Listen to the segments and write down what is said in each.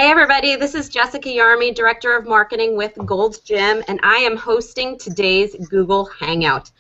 Hey everybody, this is Jessica Yarmy, Director of Marketing with Gold's Gym, and I am hosting today's Google Hangout.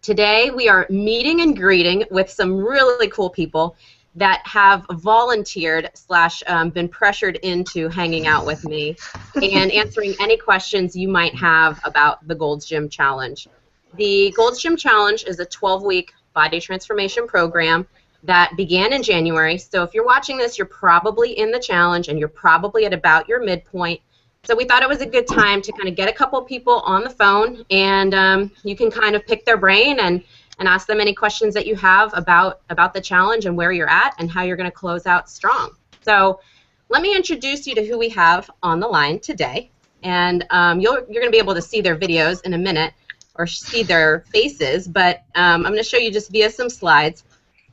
Today we are meeting and greeting with some really cool people that have volunteered / been pressured into hanging out with me and answering any questions you might have about the Gold's Gym Challenge. The Gold's Gym Challenge is a 12-week body transformation program that began in January. So if you're watching this, you're probably in the challenge and you're probably at about your midpoint. So we thought it was a good time to kind of get a couple people on the phone, and you can kind of pick their brain and ask them any questions that you have about the challenge and where you're at and how you're going to close out strong. So let me introduce you to who we have on the line today. And you're going to be able to see their videos in a minute or see their faces, but I'm going to show you just via some slides.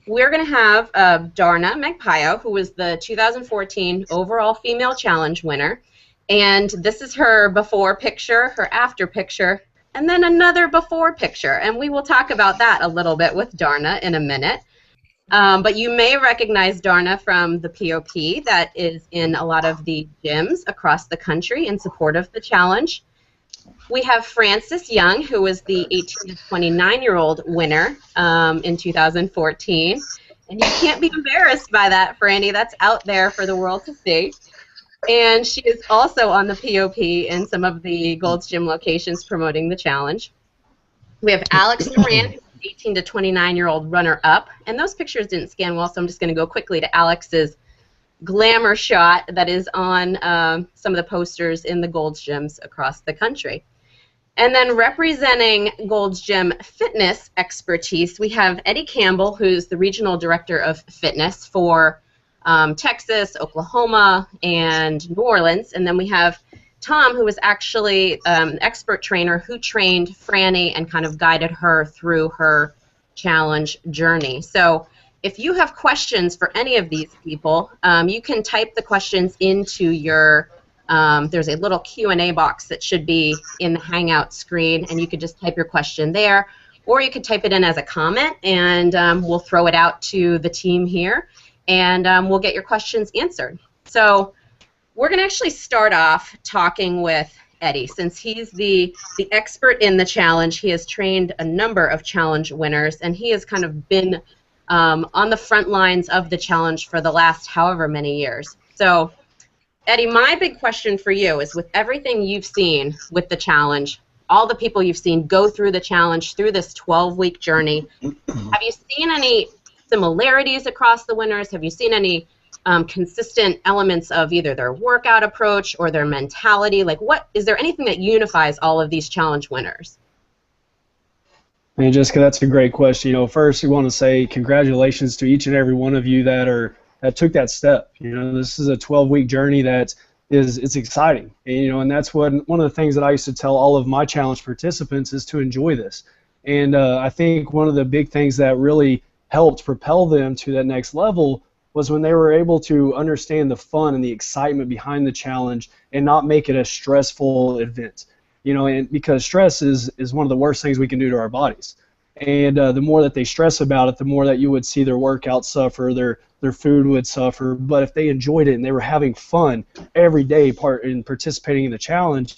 We're going to have Darna Magpayo, who was the 2014 overall female challenge winner, and this is her before picture, her after picture, and then another before picture, and we will talk about that a little bit with Darna in a minute. But you may recognize Darna from the POP that is in a lot of the gyms across the country in support of the challenge. We have Frances Young, who was the 18 to 29-year-old winner in 2014. And you can't be embarrassed by that, Franny. That's out there for the world to see. And she is also on the POP in some of the Gold's Gym locations promoting the challenge. We have Alex Duran, 18 to 29-year-old runner-up. And those pictures didn't scan well, so I'm just going to go quickly to Alex's glamour shot that is on some of the posters in the Gold's Gyms across the country. And then representing Gold's Gym fitness expertise, we have Eddie Campbell, who's the Regional Director of Fitness for Texas, Oklahoma, and New Orleans. And then we have Tom, who was actually an expert trainer who trained Franny and kind of guided her through her challenge journey. So if you have questions for any of these people, you can type the questions into your, there's a little Q&A box that should be in the Hangout screen, and you could just type your question there, or you could type it in as a comment, and we'll throw it out to the team here, and we'll get your questions answered. So we're going to actually start off talking with Eddie. Since he's the expert in the challenge, he has trained a number of challenge winners, and he has kind of been on the front lines of the challenge for the last however many years. So, Eddie, my big question for you is, with everything you've seen with the challenge, all the people you've seen go through the challenge through this 12-week journey, have you seen any similarities across the winners? Have you seen any consistent elements of either their workout approach or their mentality? Like, is there anything that unifies all of these challenge winners? Hey, Jessica, that's a great question. You know, first we want to say congratulations to each and every one of you that took that step. You know, this is a 12-week journey it's exciting. And that's one of the things that I used to tell all of my challenge participants is to enjoy this. And I think one of the big things that really helped propel them to that next level was when they were able to understand the fun and the excitement behind the challenge and not make it a stressful event. You know, and because stress is one of the worst things we can do to our bodies. And the more that they stress about it, the more that you would see their workout suffer, their food would suffer. But if they enjoyed it and they were having fun every day in participating in the challenge,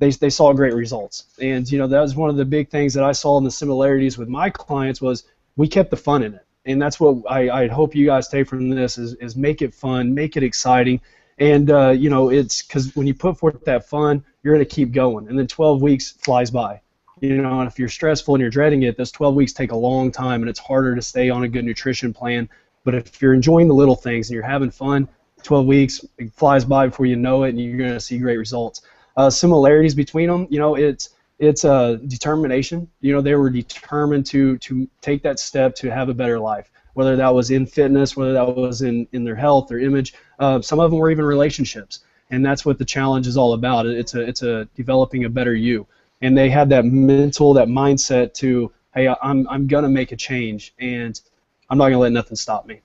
they saw great results. And, you know, that was one of the big things that I saw in the similarities with my clients was we kept the fun in it. And that's what I hope you guys take from this is make it fun, make it exciting. And, you know, it's because when you put forth that fun, you're going to keep going. And then 12 weeks flies by. You know, and if you're stressful and you're dreading it, those 12 weeks take a long time, and it's harder to stay on a good nutrition plan. But if you're enjoying the little things and you're having fun, 12 weeks it flies by before you know it, and you're going to see great results. Similarities between them, you know, it's determination. You know, they were determined to take that step to have a better life, whether that was in fitness, whether that was in their health, their image. Some of them were even relationships, and that's what the challenge is all about. It's a developing a better you, and they had that mindset to, hey, I'm gonna make a change, and I'm not gonna let nothing stop me.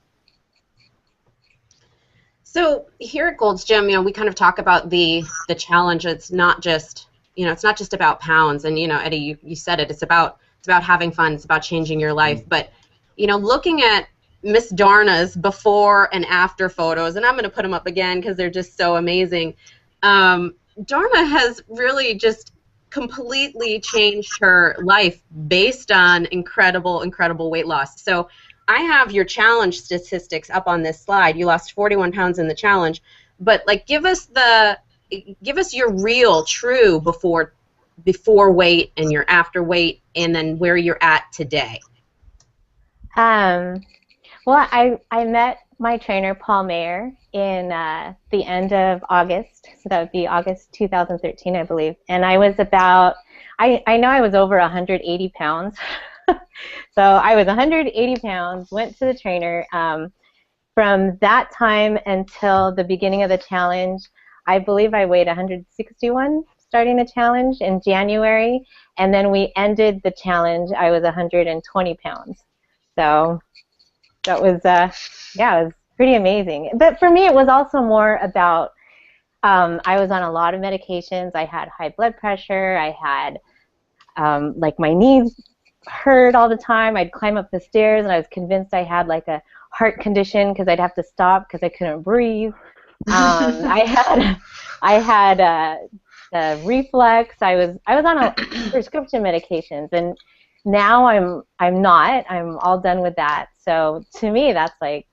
So here at Gold's Gym, you know, we kind of talk about the challenge. It's not just, you know, it's not just about pounds, and, you know, Eddie, you said it. It's about having fun. It's about changing your life. But, you know, looking at Miss Darna's before and after photos, and I'm going to put them up again because they're just so amazing. Darna has really just completely changed her life based on incredible, incredible weight loss. So I have your challenge statistics up on this slide. You lost 41 pounds in the challenge, but like give us your real, true before weight and your after weight, and then where you're at today. Well, I met my trainer, Paul Mayer, in the end of August. So that would be August 2013, I believe. And I was I know I was over 180 pounds. So I was 180 pounds, went to the trainer. From that time until the beginning of the challenge, I believe I weighed 161 starting the challenge in January. And then we ended the challenge, I was 120 pounds. So that was, yeah, it was pretty amazing. But for me, it was also more about, I was on a lot of medications. I had high blood pressure. I had, like, my knees hurt all the time. I'd climb up the stairs, and I was convinced I had, like, a heart condition because I'd have to stop because I couldn't breathe. I had reflux. I was on a prescription medications, and now I'm not. I'm all done with that. So to me, that's like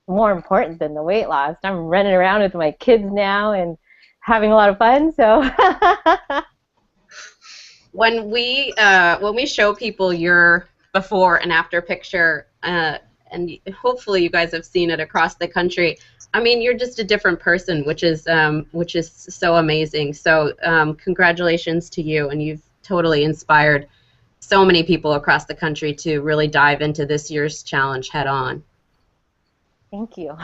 more important than the weight loss. I'm running around with my kids now and having a lot of fun. So when we show people your before and after picture, and hopefully you guys have seen it across the country, I mean, you're just a different person, which is so amazing. So congratulations to you, and you've totally inspired so many people across the country to really dive into this year's challenge head on. Thank you.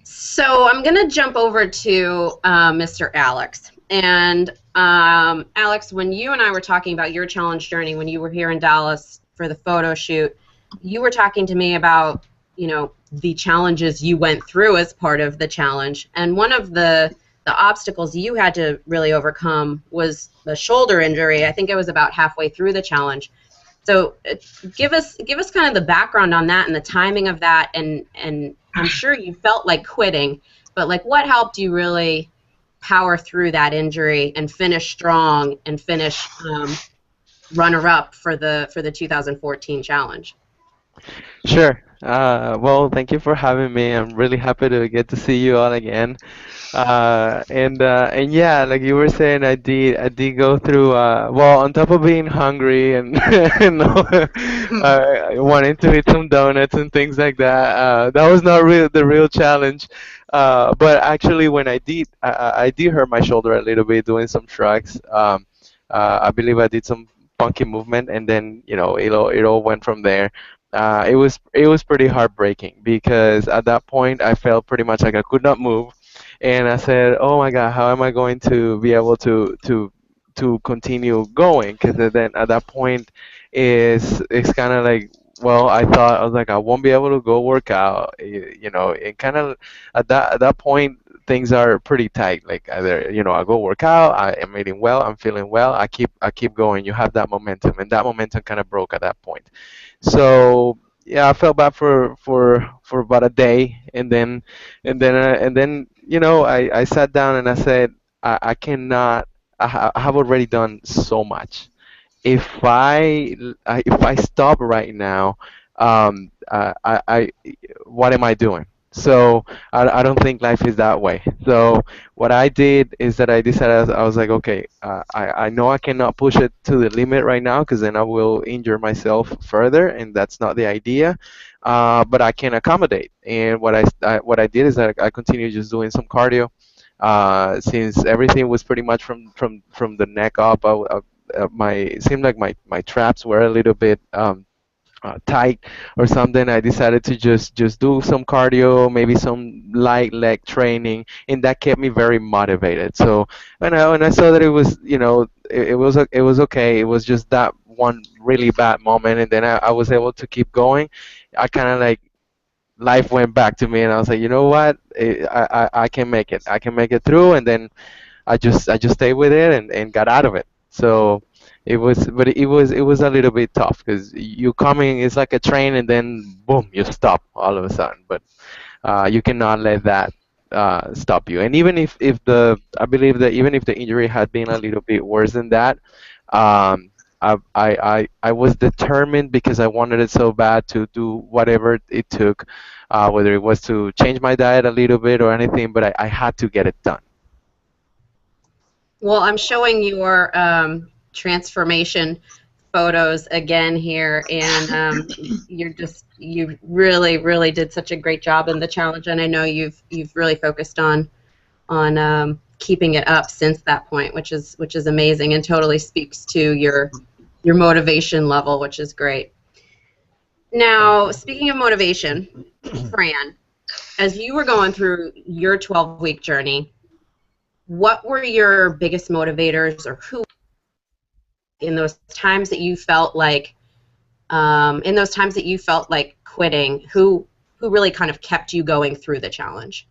So I'm going to jump over to Mr. Alex. And Alex, when you and I were talking about your challenge journey when you were here in Dallas for the photo shoot, you were talking to me about, you know, the challenges you went through as part of the challenge. And one of the obstacles you had to really overcome was the shoulder injury. I think it was about halfway through the challenge. So give us kind of the background on that and the timing of that, and I'm sure you felt like quitting, but like what helped you really power through that injury and finish strong and finish runner-up for the 2014 challenge? Sure. Well, thank you for having me. I'm really happy to get to see you all again. And yeah, like you were saying, I did go through well, on top of being hungry and wanting to eat some donuts and things like that. That was not the real challenge. But actually, when I did hurt my shoulder a little bit doing some shrugs. I believe I did some funky movement, and then it all went from there. It was pretty heartbreaking because at that point I felt pretty much like I could not move, and I said, "Oh my God, how am I going to be able to continue going?" Because then at that point, it's kind of like, well, I was like, I won't be able to go work out, and kind of at that point things are pretty tight. Like either I go work out, I am eating well, I'm feeling well, I keep going. You have that momentum, and that momentum kind of broke at that point. So yeah, I felt bad for about a day, and then I sat down and I said, I cannot. I have already done so much. If I stop right now, I what am I doing? So I don't think life is that way. So what I did is that I decided, I was like, okay, I know I cannot push it to the limit right now because then I will injure myself further, and that's not the idea. But I can accommodate. And what I did is that I continued just doing some cardio. Since everything was pretty much from the neck up, it seemed like my traps were a little bit tight or something. I decided to just do some cardio, maybe some light leg training, and that kept me very motivated. So when I saw that it was it was okay. It was just that one really bad moment, and then I was able to keep going. I kind of like life went back to me, and I was like, you know what, I can make it. I can make it through, and then I just stayed with it and got out of it. So But it was a little bit tough because you coming, it's like a train, and then boom, you stop all of a sudden. But you cannot let that stop you. And even if I believe that even if the injury had been a little bit worse than that, um, I was determined because I wanted it so bad to do whatever it took, whether it was to change my diet a little bit or anything, but I had to get it done. Well, I'm showing your transformation photos again here, and you really, really did such a great job in the challenge, and I know you've really focused on keeping it up since that point, which is amazing and totally speaks to your motivation level, which is great. Now, speaking of motivation, Fran, as you were going through your 12-week journey, what were your biggest motivators, or who in those times that you felt like quitting, who really kind of kept you going through the challenge?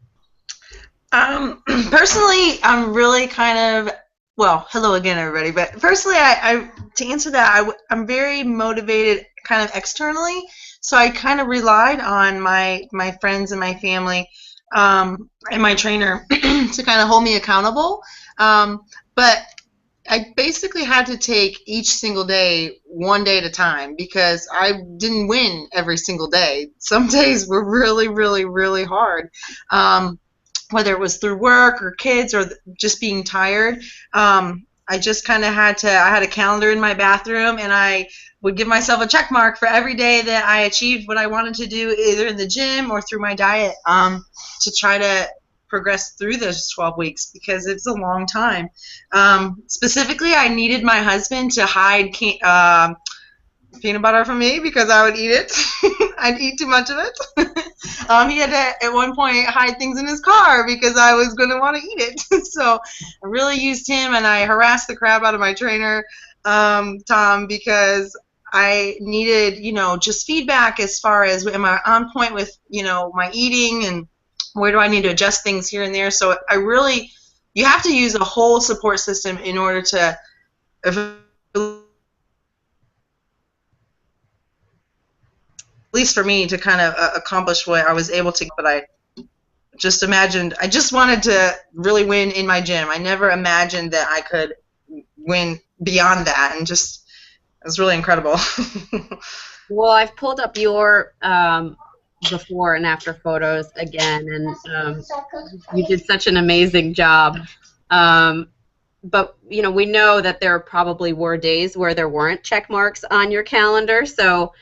Personally, I'm really kind of, well, hello again, everybody. But personally, I to answer that, I'm very motivated kind of externally. So I kind of relied on my friends and my family and my trainer to kind of hold me accountable. But I basically had to take each single day one day at a time because I didn't win every single day. Some days were really, really, really hard. Whether it was through work or kids or just being tired, I just kind of I had a calendar in my bathroom, and I would give myself a check mark for every day that I achieved what I wanted to do, either in the gym or through my diet, to try to progress through those 12 weeks because it's a long time. Specifically, I needed my husband to hide peanut butter from me because I would eat it. I'd eat too much of it. He had to, at one point, hide things in his car because I was going to want to eat it. So I really used him, and I harassed the crap out of my trainer, Tom, because I needed, just feedback as far as am I on point with, my eating, and where do I need to adjust things here and there. So you have to use a whole support system in order to at least for me, to kind of accomplish what I was able to. But I just wanted to really win in my gym. I never imagined that I could win beyond that, and it was really incredible. Well, I've pulled up your before and after photos again, and you did such an amazing job. But we know that there probably were days where there weren't check marks on your calendar. So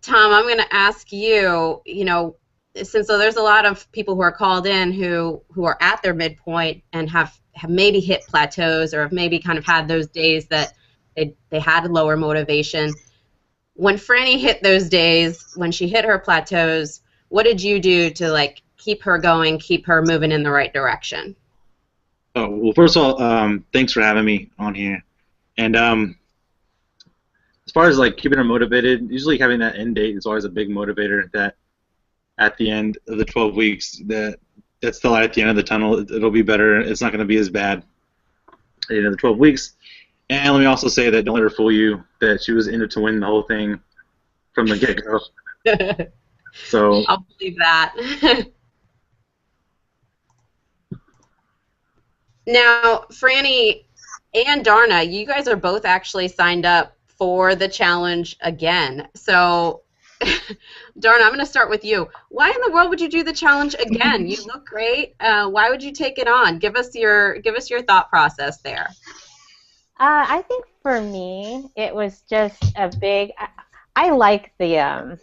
Tom, I'm going to ask you, since there's a lot of people who are called in who are at their midpoint and have maybe hit plateaus, or have maybe kind of had those days that they had lower motivation. When Franny hit those days, when she hit her plateaus, what did you do to keep her going, keep her moving in the right direction? Oh, well, first of all, thanks for having me on here. And as far as keeping her motivated, usually having that end date is always a big motivator. That at the end of the 12 weeks, that's the light at the end of the tunnel. It'll be better. It's not going to be as bad at the end of the 12 weeks. And let me also say that don't let her fool you that she was in it to win the whole thing from the get-go. So I'll believe that. Now, Franny and Darna, you guys are both actually signed up for the challenge again. So, Darna, I'm going to start with you. Why in the world would you do the challenge again? You look great. Why would you take it on? Give us your thought process there. I think for me, it was just a big. I like the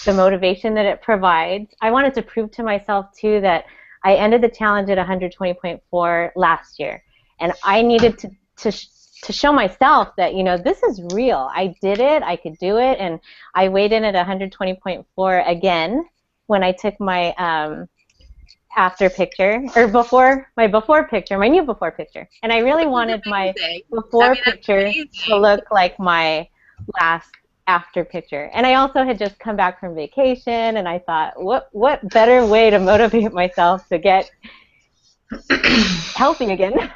motivation that it provides. I wanted to prove to myself too that I ended the challenge at 120.4 last year, and I needed to show myself that this is real. I did it. I could do it, and I weighed in at 120.4 again when I took my after picture, or my new before picture, and I really wanted my before picture to look like my last after picture. And I also had just come back from vacation, and I thought, what better way to motivate myself to get healthy again?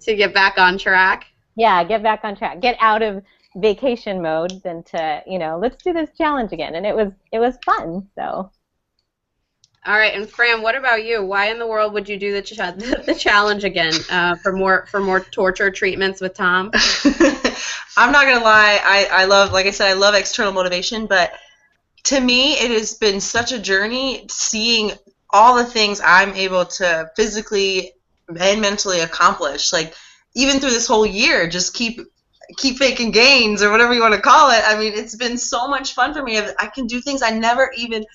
To get back on track. Yeah, get back on track. Get out of vacation mode than to, let's do this challenge again. And it was fun. So. All right, and Fran, what about you? Why in the world would you do the challenge again for more torture treatments with Tom? I'm not gonna lie. I love, like I said, I love external motivation, but to me, it has been such a journey seeing all the things I'm able to physically and mentally accomplish. Like even through this whole year, just keep making gains or whatever you want to call it. I mean, it's been so much fun for me. I can do things I never even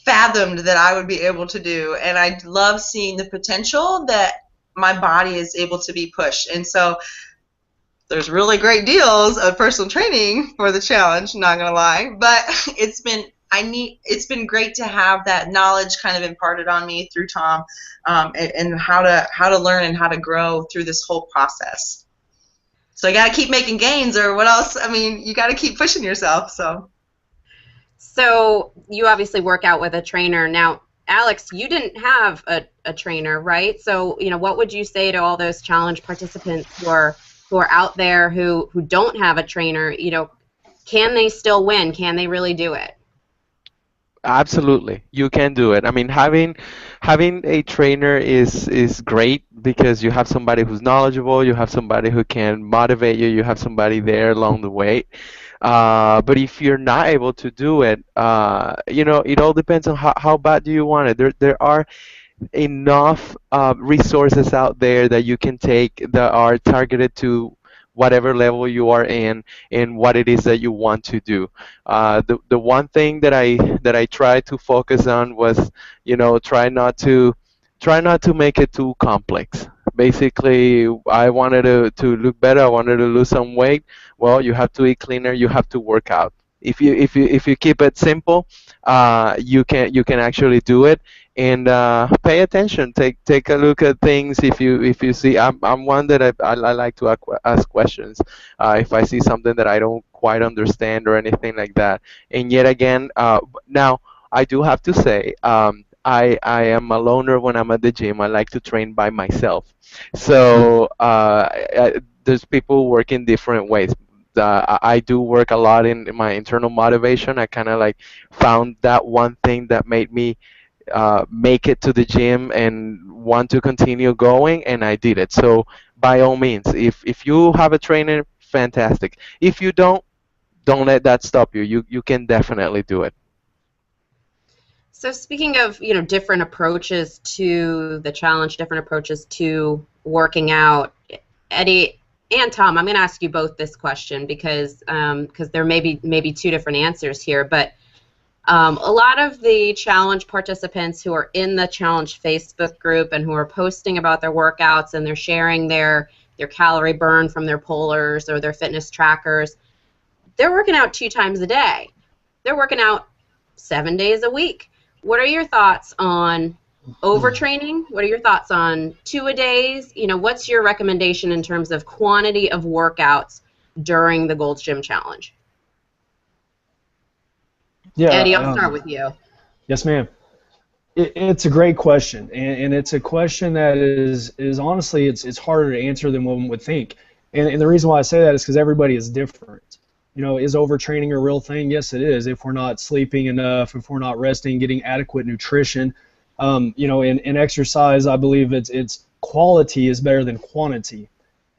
fathomed that I would be able to do, and I love seeing the potential that my body is able to be pushed. And so there's really great deals of personal training for the challenge, not gonna lie, but it's been great to have that knowledge kind of imparted on me through Tom, and how to learn and how to grow through this whole process. So you got to keep making gains, or what else? I mean, you got to keep pushing yourself. So you obviously work out with a trainer. Now, Alex, you didn't have a trainer, right? So, what would you say to all those challenge participants who are out there who don't have a trainer? Can they still win? Can they really do it? Absolutely, you can do it. I mean, having a trainer is great because you have somebody who's knowledgeable, you have somebody who can motivate you, you have somebody there along the way. But if you're not able to do it, it all depends on how bad do you want it. There are enough resources out there that you can take that are targeted to whatever level you are in and what it is that you want to do. The one thing that I tried to focus on was, try not to make it too complex. Basically, I wanted to look better. I wanted to lose some weight. Well, you have to eat cleaner. You have to work out. If you keep it simple, you can actually do it. And pay attention. Take a look at things. If you see, I'm one that I like to ask questions. If I see something that I don't quite understand or anything like that. And yet again, now I do have to say, I am a loner when I'm at the gym. I like to train by myself. So there's people working different ways. I do work a lot in my internal motivation. I kind of like found that one thing that made me make it to the gym and want to continue going, and I did it. So by all means, if you have a trainer, fantastic. If you don't let that stop you. You can definitely do it. So speaking of, different approaches to the challenge, different approaches to working out, Eddie and Tom, I'm going to ask you both this question because there may be two different answers here, but a lot of the challenge participants who are in the challenge Facebook group and who are posting about their workouts and they're sharing their calorie burn from their pollers or their fitness trackers, they're working out 2 times a day. They're working out 7 days a week. What are your thoughts on overtraining? What are your thoughts on 2-a-days? What's your recommendation in terms of quantity of workouts during the Gold's Gym Challenge? Yeah, Eddie, I'll start with you. Yes, ma'am. It's a great question, and it's a question that is honestly it's harder to answer than one would think. And the reason why I say that is because everybody is different. Is overtraining a real thing? Yes, it is. If we're not sleeping enough, if we're not resting, getting adequate nutrition, in exercise, I believe it's quality is better than quantity.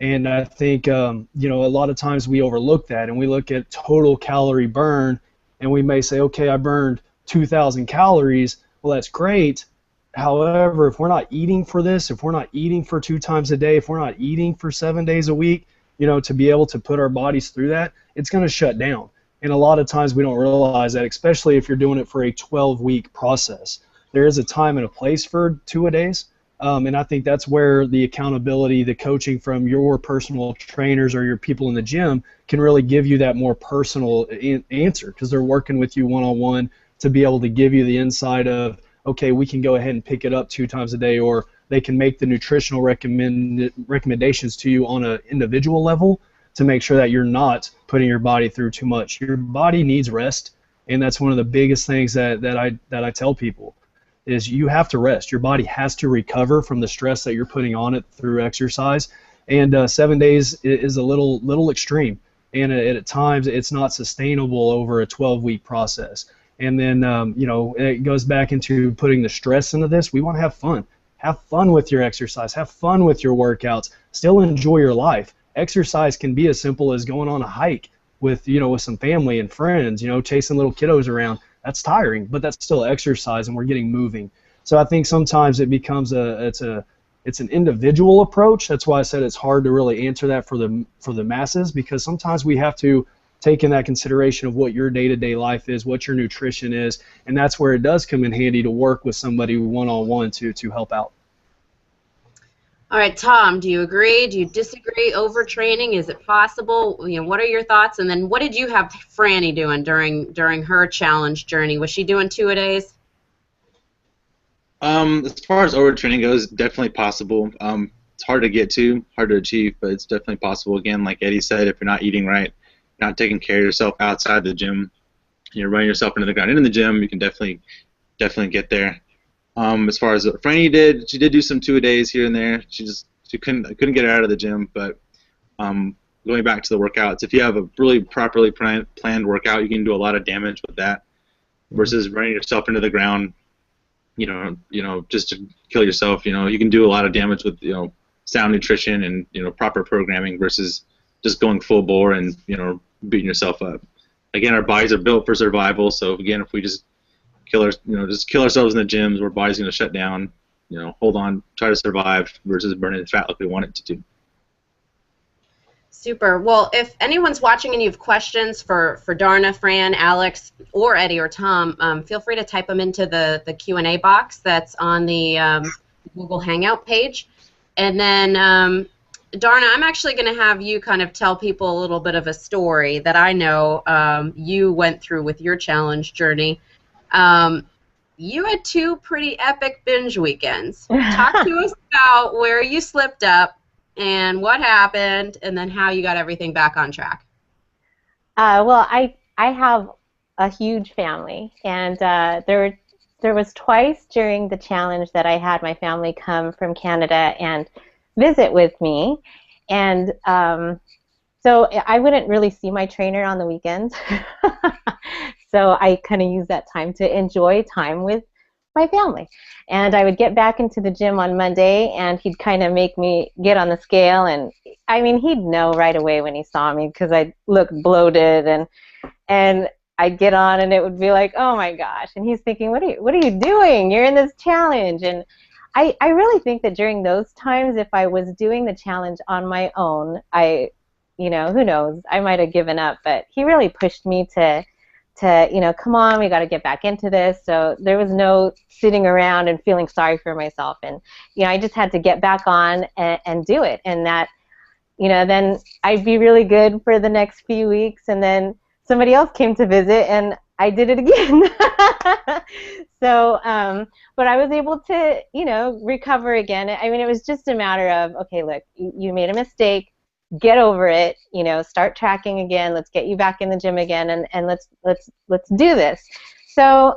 And I think a lot of times we overlook that, and we look at total calorie burn, and we may say, okay, I burned 2,000 calories. Well, that's great. However, if we're not eating for this, if we're not eating for 2 times a day, if we're not eating for 7 days a week, to be able to put our bodies through that, it's going to shut down. And a lot of times we don't realize that, especially if you're doing it for a 12-week process. There is a time and a place for 2-a-days, and I think that's where the accountability, the coaching from your personal trainers or your people in the gym can really give you that more personal answer, because they're working with you one-on-one to be able to give you the insight of, okay, we can go ahead and pick it up 2 times a day, or they can make the nutritional recommendations to you on an individual level to make sure that you're not putting your body through too much. Your body needs rest, and that's one of the biggest things that I tell people is you have to rest. Your body has to recover from the stress that you're putting on it through exercise. And 7 days is a little extreme, and at times it's not sustainable over a 12-week process. And then it goes back into putting the stress into this. We want to have fun. Have fun with your exercise. Have fun with your workouts. Still enjoy your life. Exercise can be as simple as going on a hike with some family and friends. Chasing little kiddos around. That's tiring, but that's still exercise, and we're getting moving. So I think sometimes it becomes it's an individual approach. That's why I said it's hard to really answer that for the masses, because sometimes we have to take in that consideration of what your day-to-day life is, what your nutrition is, and that's where it does come in handy to work with somebody one-on-one to help out. All right, Tom, do you agree? Do you disagree? Overtraining, is it possible? What are your thoughts? And then what did you have Franny doing during her challenge journey? Was she doing 2-a-days? As far as overtraining goes, definitely possible. It's hard to get to, hard to achieve, but it's definitely possible. Again, like Eddie said, if you're not eating right, not taking care of yourself outside the gym, you're running yourself into the ground in the gym, you can definitely get there. As far as what Franny did, she did do some 2-a-days here and there. She couldn't get her out of the gym, but going back to the workouts, if you have a really properly planned workout, you can do a lot of damage with that versus running yourself into the ground, just to kill yourself. You can do a lot of damage with sound nutrition and proper programming versus just going full bore and beating yourself up. Again, our bodies are built for survival, so again, if we just kill ourselves in the gyms, our body's going to shut down. Hold on, try to survive versus burning fat like we want it to do. Super. Well, if anyone's watching and you have questions for Darna, Fran, Alex, or Eddie or Tom, feel free to type them into the Q&A box that's on the Google Hangout page. And then, Darna, I'm actually going to have you kind of tell people a little bit of a story that I know you went through with your challenge journey. You had 2 pretty epic binge weekends. Talk to us about where you slipped up and what happened, and then how you got everything back on track. Well, I have a huge family, and there was twice during the challenge that I had my family come from Canada and visit with me, and so I wouldn't really see my trainer on the weekends. So I kind of used that time to enjoy time with my family. And I would get back into the gym on Monday, and he'd kind of make me get on the scale, and I mean, he'd know right away when he saw me because I'd look bloated, and I'd get on, and it would be like, oh my gosh, and he's thinking, what are you doing? You're in this challenge. And I really think that during those times, if I was doing the challenge on my own, who knows, I might have given up, but he really pushed me to come on, we got to get back into this. So there was no sitting around and feeling sorry for myself. And, I just had to get back on and do it. And that, then I'd be really good for the next few weeks. And then somebody else came to visit, and I did it again. So, but I was able to, recover again. I mean, it was just a matter of, okay, look, you made a mistake. Get over it, start tracking again, let's get you back in the gym again, and let's do this. So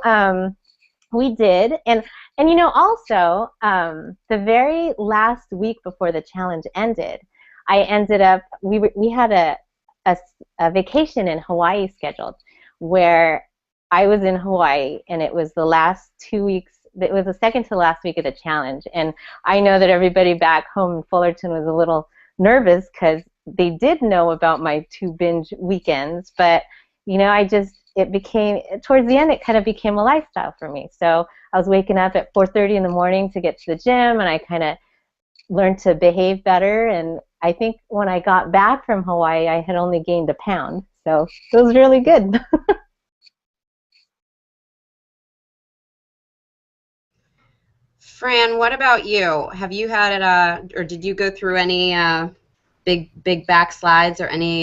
we did, and also the very last week before the challenge ended, I ended up, we had a vacation in Hawaii scheduled, where I was in Hawaii, and it was the last 2 weeks, it was the second to last week of the challenge, and I know that everybody back home in Fullerton was a little nervous because they did know about my 2 binge weekends, but it became, towards the end, it kind of became a lifestyle for me. So I was waking up at 4:30 in the morning to get to the gym, and I kind of learned to behave better, and I think when I got back from Hawaii, I had only gained 1 pound, so it was really good. Fran, what about you? Have you had it, or did you go through any big backslides or any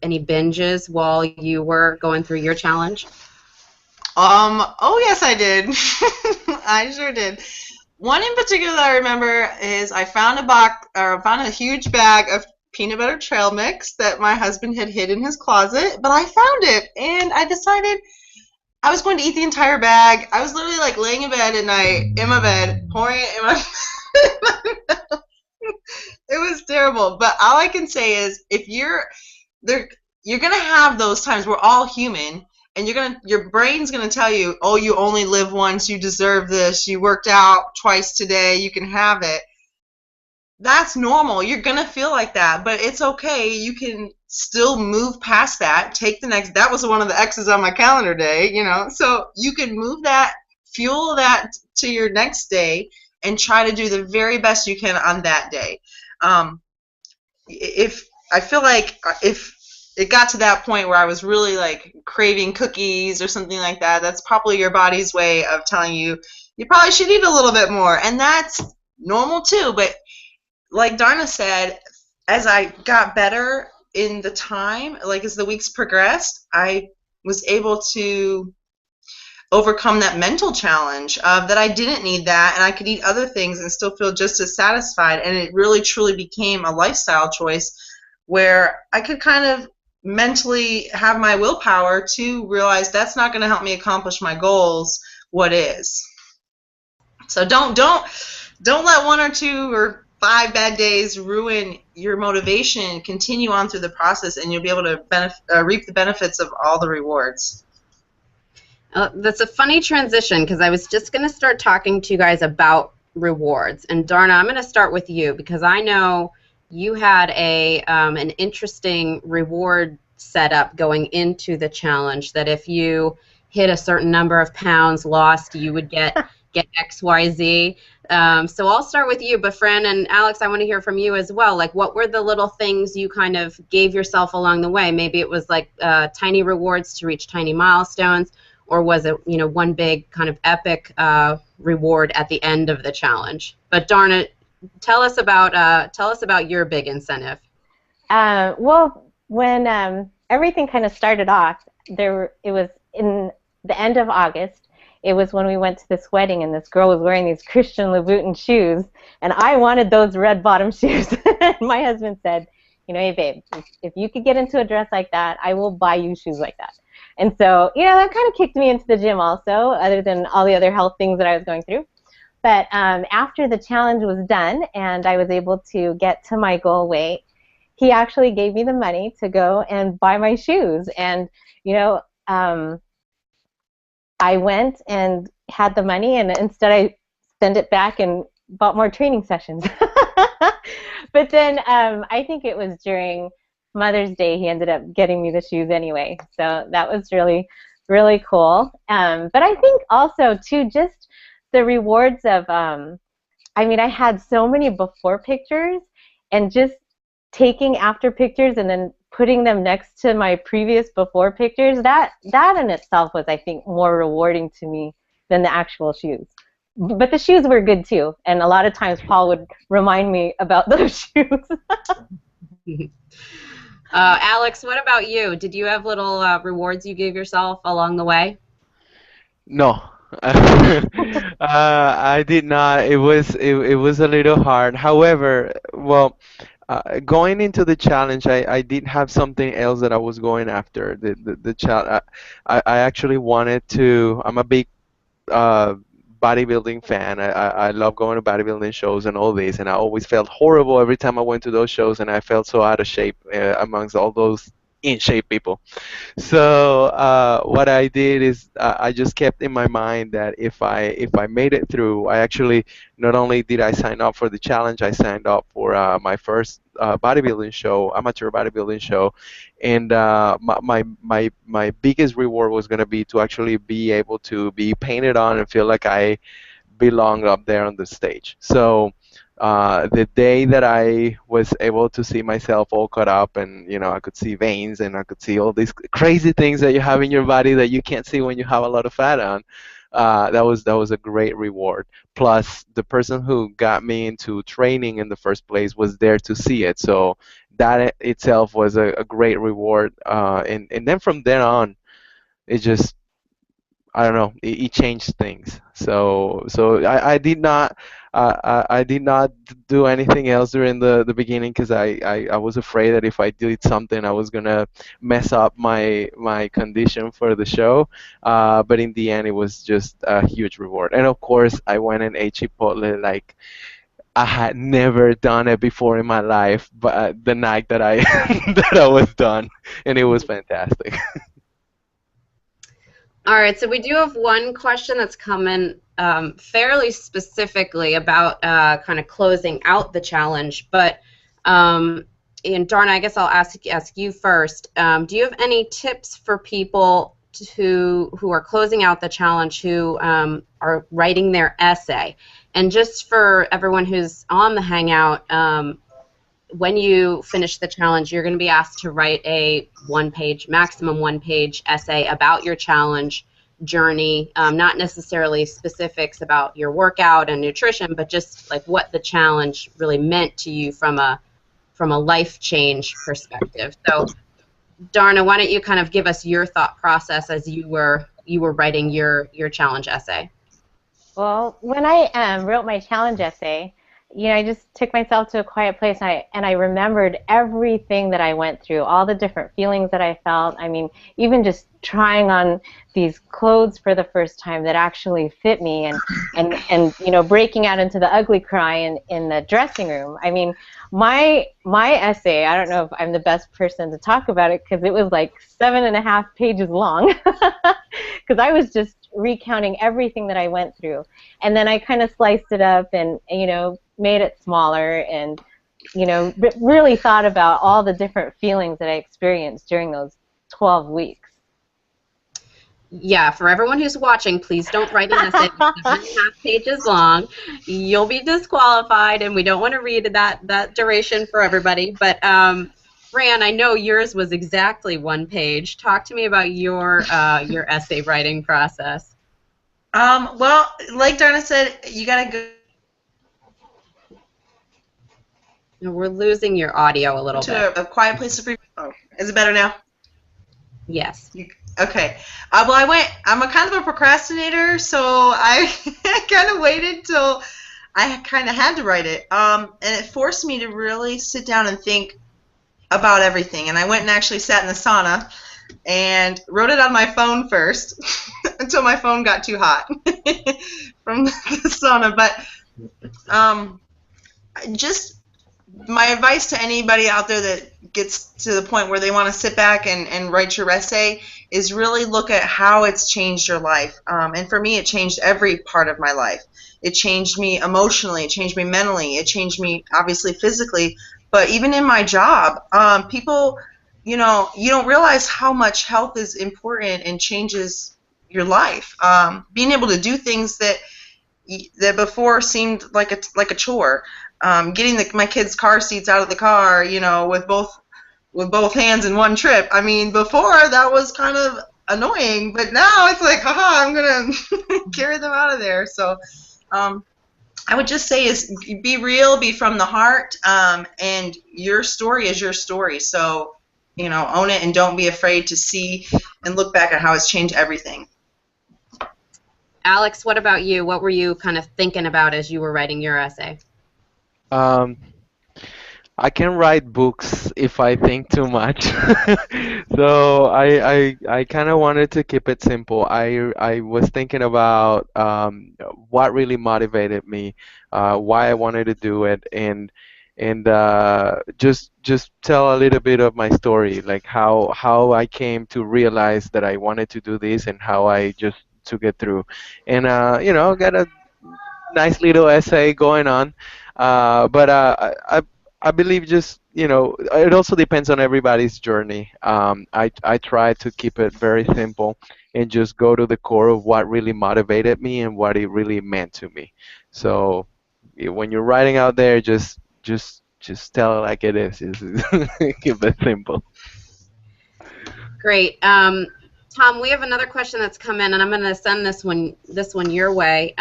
binges while you were going through your challenge? Oh yes, I did. I sure did. One in particular that I remember is I found a huge bag of peanut butter trail mix that my husband had hid in his closet, but I found it, and I decided I was going to eat the entire bag. I was literally like laying in bed at night, in my bed, pouring it in my mouth. It was terrible. But all I can say is, if you're there, you're gonna have those times. We're all human, and your brain's gonna tell you, oh, you only live once, you deserve this, you worked out twice today, you can have it. That's normal. You're gonna feel like that, but it's okay. You can still move past that. Take the next. That was one of the X's on my calendar day, So you can move that, fuel that to your next day, and try to do the very best you can on that day. If I feel like if it got to that point where I was really like craving cookies or something like that, that's probably your body's way of telling you you probably should eat a little bit more, and that's normal too. But like Darna said, as I got better in the time, like as the weeks progressed, I was able to overcome that mental challenge of that I didn't need that, and I could eat other things and still feel just as satisfied. And it really truly became a lifestyle choice where I could kind of mentally have my willpower to realize that's not going to help me accomplish my goals. What is? So don't let one or two or 5 bad days ruin your motivation. Continue on through the process, and you'll be able to reap the benefits of all the rewards. That's a funny transition, because I was just going to start talking to you guys about rewards. And Darna, I'm going to start with you, because I know you had an interesting reward setup going into the challenge, that if you hit a certain number of pounds lost, you would get XYZ. So I'll start with you, but Fran and Alex, I want to hear from you as well. Like, what were the little things you kind of gave yourself along the way? Maybe it was like tiny rewards to reach tiny milestones, or was it, one big kind of epic reward at the end of the challenge? But Darna, tell us about your big incentive. Well, when everything kind of started off, it was in the end of August. It was when we went to this wedding, and this girl was wearing these Christian Louboutin shoes, and I wanted those red bottom shoes. My husband said, hey, babe, if you could get into a dress like that, I will buy you shoes like that. And so, that kind of kicked me into the gym also, other than all the other health things that I was going through. But after the challenge was done and I was able to get to my goal weight, he actually gave me the money to go and buy my shoes. And, I went and had the money, and instead I sent it back and bought more training sessions. But then I think it was during Mother's Day he ended up getting me the shoes anyway. So that was really, really cool. But I think also, too, just the rewards of, I had so many before pictures, and just taking after pictures and then putting them next to my previous before pictures, that in itself was, I think, more rewarding to me than the actual shoes. But the shoes were good too, and a lot of times Paul would remind me about those shoes. Alex, what about you? Did you have little rewards you gave yourself along the way? No. I did not. It was a little hard. However, well, going into the challenge, I did have something else that I was going after. The challenge. I actually wanted to. I'm a big bodybuilding fan. I love going to bodybuilding shows and all this, and I always felt horrible every time I went to those shows, and I felt so out of shape amongst all those in shape people. So what I did is I just kept in my mind that if I made it through, I actually not only did I sign up for the challenge, I signed up for my first bodybuilding show, amateur bodybuilding show, and my biggest reward was going to be to actually be able to be painted on and feel like I belong up there on the stage. So the day that I was able to see myself all cut up, and I could see veins and I could see all these crazy things that you have in your body that you can't see when you have a lot of fat on, that was a great reward. Plus, the person who got me into training in the first place was there to see it, so that itself was a great reward. And then from then on, it just, I don't know. It changed things. So I did not I did not do anything else during the beginning, because I was afraid that if I did something I was gonna mess up my condition for the show. But in the end, it was just a huge reward. And of course, I went and ate Chipotle like I had never done it before in my life, but the night that I that I was done, and it was fantastic. All right, so we do have one question that's come in fairly specifically about kind of closing out the challenge, but and Darna, I guess I'll ask you first. Do you have any tips for people who are closing out the challenge, who are writing their essay? And just for everyone who's on the Hangout, when you finish the challenge, you're going to be asked to write a maximum one-page essay about your challenge journey, not necessarily specifics about your workout and nutrition, but just like what the challenge really meant to you from a life change perspective. So, Darna, why don't you kind of give us your thought process as you were writing your challenge essay? Well, when I wrote my challenge essay, I just took myself to a quiet place, and I remembered everything that I went through, all the different feelings that I felt. I mean, even just trying on these clothes for the first time that actually fit me, and breaking out into the ugly cry in the dressing room. I mean, my essay, I don't know if I'm the best person to talk about it, because it was like 7.5 pages long, because I was just recounting everything that I went through. And then I kind of sliced it up and, made it smaller, and, really thought about all the different feelings that I experienced during those 12 weeks. Yeah, for everyone who's watching, please don't write an essay that's 7.5 pages long. You'll be disqualified, and we don't want to read that duration for everybody. But Fran, I know yours was exactly 1 page. Talk to me about your essay writing process. Well, like Darna said, you gotta go. We're losing your audio a little bit. To a quiet place to breathe. Oh, is it better now? Yes. Okay. Well, I'm a kind of a procrastinator, so I kind of waited till I kind of had to write it. And it forced me to really sit down and think about everything. And I went and actually sat in the sauna and wrote it on my phone first until my phone got too hot from the sauna. But just my advice to anybody out there that gets to the point where they want to sit back and write your essay is really look at how it's changed your life. And for me, it changed every part of my life. It changed me emotionally. It changed me mentally. It changed me, obviously, physically. But even in my job, people, you don't realize how much health is important and changes your life. Being able to do things that before seemed like a chore. Getting my kids' car seats out of the car, with both hands in one trip. I mean, before that was kind of annoying, but now it's like, haha, I'm gonna carry them out of there. So, I would just say is be real, be from the heart, and your story is your story. So, own it and don't be afraid to see and look back at how it's changed everything. Alex, what about you? What were you kind of thinking about as you were writing your essay? I can write books if I think too much. So I kind of wanted to keep it simple. I was thinking about what really motivated me, why I wanted to do it, and just tell a little bit of my story, like how I came to realize that I wanted to do this and how I just took it through, and got a nice little essay going on. But I believe just, it also depends on everybody's journey. I try to keep it very simple and just go to the core of what really motivated me and what it really meant to me. So when you're writing out there, just tell it like it is. Just keep it simple. Great. Tom, we have another question that's come in, and I'm going to send this one your way.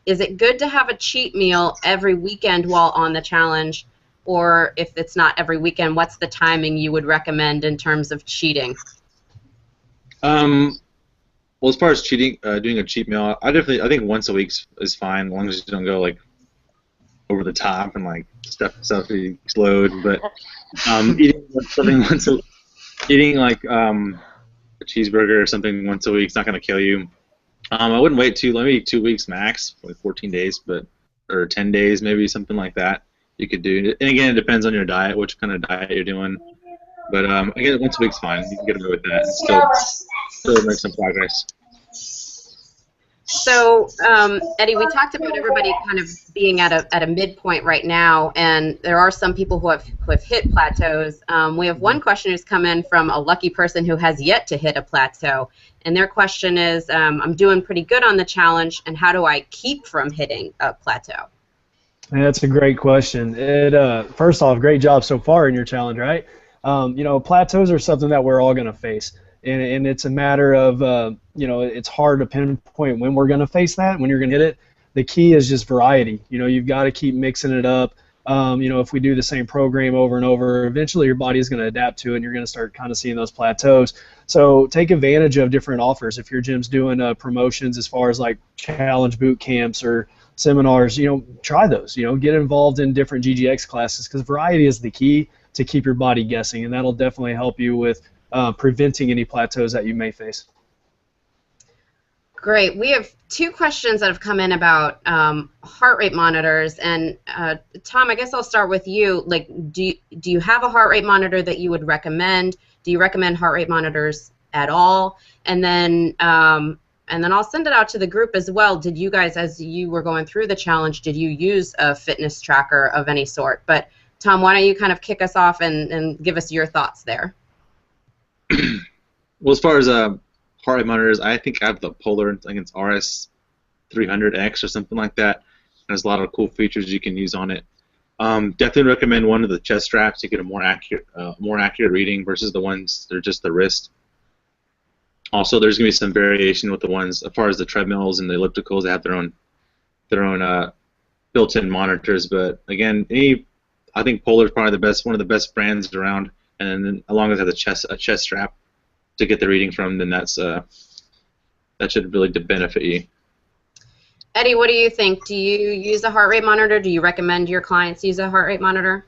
Is it good to have a cheat meal every weekend while on the challenge? Or if it's not every weekend, what's the timing you would recommend in terms of cheating? Well, as far as cheating, doing a cheat meal, I think once a week is fine, as long as you don't go like over the top and like stuff you explode. But eating like a cheeseburger or something once a week is not going to kill you. I wouldn't wait maybe 2 weeks max, like 14 days, but or 10 days, maybe something like that. You could do. And again, it depends on your diet, which kind of diet you're doing. But again, once a week's fine. You can get away with that and still make some progress. So, Eddie, we talked about everybody kind of being at a midpoint right now, and there are some people who have hit plateaus. We have one question who's come in from a lucky person who has yet to hit a plateau, and their question is, I'm doing pretty good on the challenge, and how do I keep from hitting a plateau? Yeah, that's a great question. First off, great job so far in your challenge, right? Plateaus are something that we're all going to face. And it's a matter of, it's hard to pinpoint when we're going to face that, when you're going to hit it. The key is just variety. You've got to keep mixing it up. If we do the same program over and over, eventually your body is going to adapt to it, and you're going to start kind of seeing those plateaus. So take advantage of different offers. If your gym's doing promotions as far as like challenge boot camps or seminars, try those. Get involved in different GGX classes, because variety is the key to keep your body guessing, and that'll definitely help you with preventing any plateaus that you may face. Great. We have two questions that have come in about heart rate monitors, and Tom, I guess I'll start with you. Like, do you have a heart rate monitor that you would recommend? Do you recommend heart rate monitors at all? And then I'll send it out to the group as well. Did you guys, as you were going through the challenge, did you use a fitness tracker of any sort? But Tom, why don't you kind of kick us off and give us your thoughts there? Well, as far as heart rate monitors, I think I have the Polar. I think it's RS300X or something like that. There's a lot of cool features you can use on it. Definitely recommend one of the chest straps to get a more accurate reading versus the ones that are just the wrist. Also, there's going to be some variation with the ones as far as the treadmills and the ellipticals. They have their own built-in monitors. But again, I think Polar is probably one of the best brands around. And then, as long as it has a chest strap to get the reading from, then that should really benefit you. Eddie, what do you think? Do you use a heart rate monitor? Do you recommend your clients use a heart rate monitor?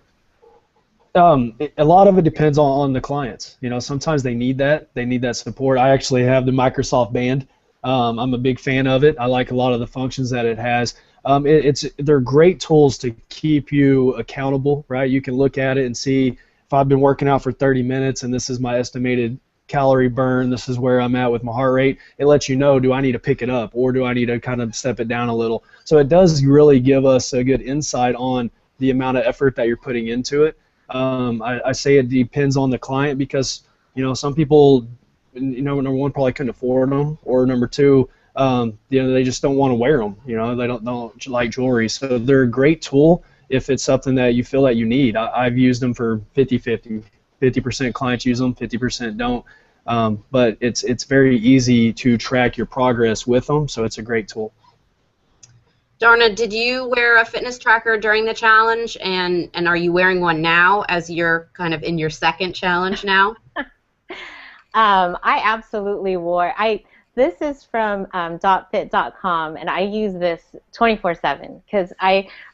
A lot of it depends on the clients. Sometimes they need that. They need that support. I actually have the Microsoft Band. I'm a big fan of it. I like a lot of the functions that it has. They're great tools to keep you accountable, right? You can look at it and see if I've been working out for 30 minutes and this is my estimated calorie burn, this is where I'm at with my heart rate. It lets you know, do I need to pick it up or do I need to kind of step it down a little? So it does really give us a good insight on the amount of effort that you're putting into it. I say it depends on the client, because some people, number one, probably couldn't afford them, or number two, they just don't want to wear them. They don't like jewelry. So they're a great tool if it's something that you feel that you need. I've used them for 50-50. 50% clients use them, 50% don't. But it's very easy to track your progress with them, so it's a great tool. Darna, did you wear a fitness tracker during the challenge, and are you wearing one now as you're kind of in your second challenge now? I absolutely wore. This is from .fit.com, and I use this 24/7 because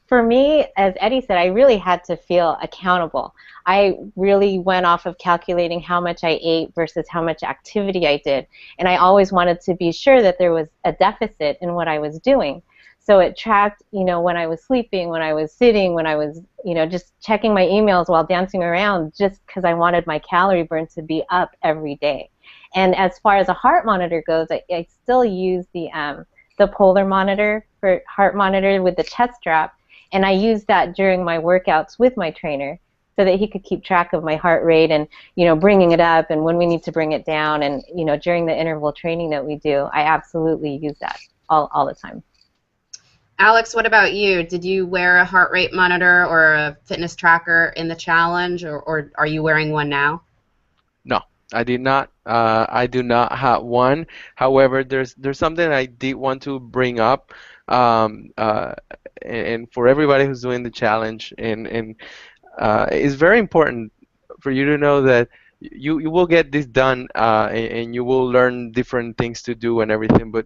for me, as Eddie said, I really had to feel accountable. I really went off of calculating how much I ate versus how much activity I did, and I always wanted to be sure that there was a deficit in what I was doing. So it tracked, when I was sleeping, when I was sitting, when I was, just checking my emails while dancing around, just because I wanted my calorie burn to be up every day. And as far as a heart monitor goes, I still use the Polar monitor for heart monitor with the chest strap, and I use that during my workouts with my trainer so that he could keep track of my heart rate and, bringing it up and when we need to bring it down, and, during the interval training that we do, I absolutely use that all the time. Alex, what about you? Did you wear a heart rate monitor or a fitness tracker in the challenge, or are you wearing one now? No, I did not. I do not have one. However, there's something I did want to bring up, and for everybody who's doing the challenge, and it's very important for you to know that you will get this done, and you will learn different things to do and everything, but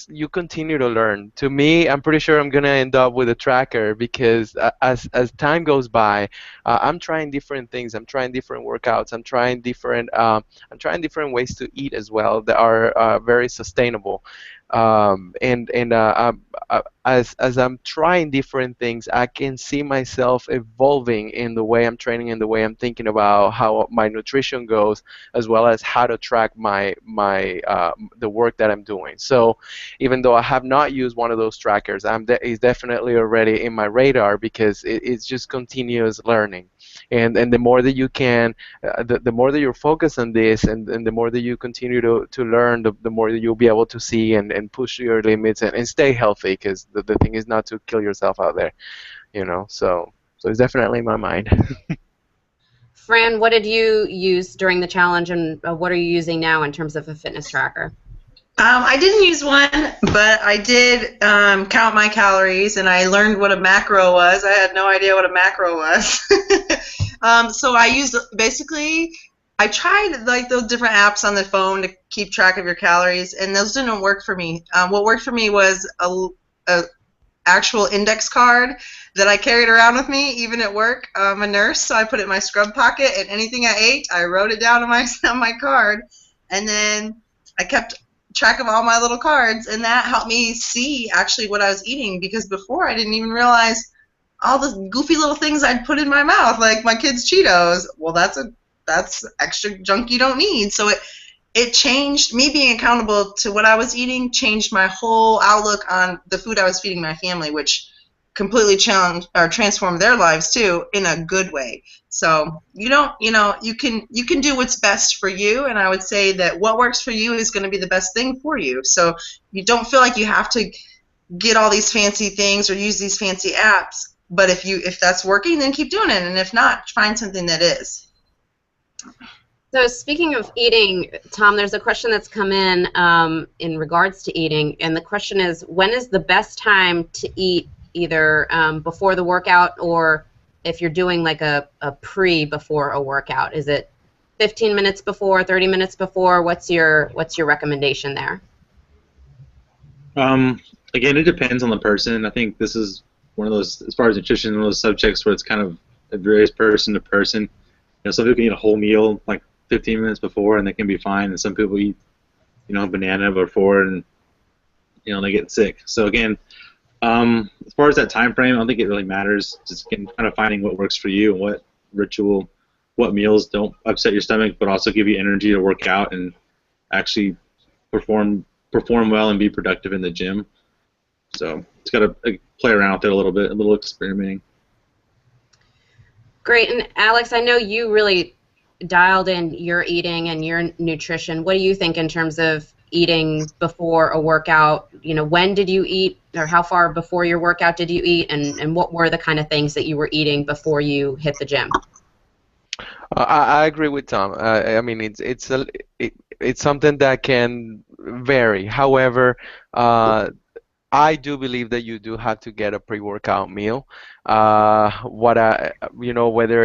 you continue to learn. To me, I'm pretty sure I'm gonna end up with a tracker, because as time goes by, I'm trying different things. I'm trying different workouts. I'm trying different ways to eat as well that are very sustainable. I as I'm trying different things, I can see myself evolving in the way I'm training, in the way I'm thinking about how my nutrition goes, as well as how to track the work that I'm doing. So even though I have not used one of those trackers, it's definitely already in my radar, because it's just continuous learning. And the more that you can, the more that you're focused on this, and the more that you continue to learn, the more that you'll be able to see and push your limits, and stay healthy, because the thing is not to kill yourself out there, so it's definitely in my mind. Fran, what did you use during the challenge, and what are you using now in terms of a fitness tracker? I didn't use one, but I did count my calories, and I learned what a macro was. I had no idea what a macro was. So I used, basically, I tried like those different apps on the phone to keep track of your calories, and those didn't work for me. What worked for me was a actual index card that I carried around with me, even at work. I'm a nurse, so I put it in my scrub pocket, and anything I ate, I wrote it down on my card, and then I kept track of all my little cards, and that helped me see actually what I was eating, because before I didn't even realize all the goofy little things I'd put in my mouth, like my kids' Cheetos. Well, that's extra junk you don't need. So it changed, me being accountable to what I was eating changed my whole outlook on the food I was feeding my family, which completely challenged or transformed their lives too, in a good way. So you can do what's best for you, and I would say that what works for you is going to be the best thing for you. So you don't feel like you have to get all these fancy things or use these fancy apps, but if that's working, then keep doing it, and if not, find something that is. So speaking of eating, Tom, there's a question that's come in regards to eating, and the question is, when is the best time to eat, either before the workout, or if you're doing like a before a workout? Is it 15 minutes before, 30 minutes before? What's your recommendation there? Again, it depends on the person. I think this is one of those, as far as nutrition, one of those subjects where it's kind of, it varies person to person. Some people can eat a whole meal like 15 minutes before, and they can be fine, and some people eat, a banana before, and they get sick. So again, as far as that time frame, I don't think it really matters. Just kind of finding what works for you, and what meals don't upset your stomach, but also give you energy to work out and actually perform well and be productive in the gym. So it's got to play around with it a little bit, a little experimenting. Great. And Alex, I know you really dialed in your eating and your nutrition. What do you think in terms of eating before a workout? When did you eat, or how far before your workout did you eat, and what were the kind of things that you were eating before you hit the gym? I agree with Tom. I mean, it's something that can vary. However, I do believe that you do have to get a pre-workout meal. Whether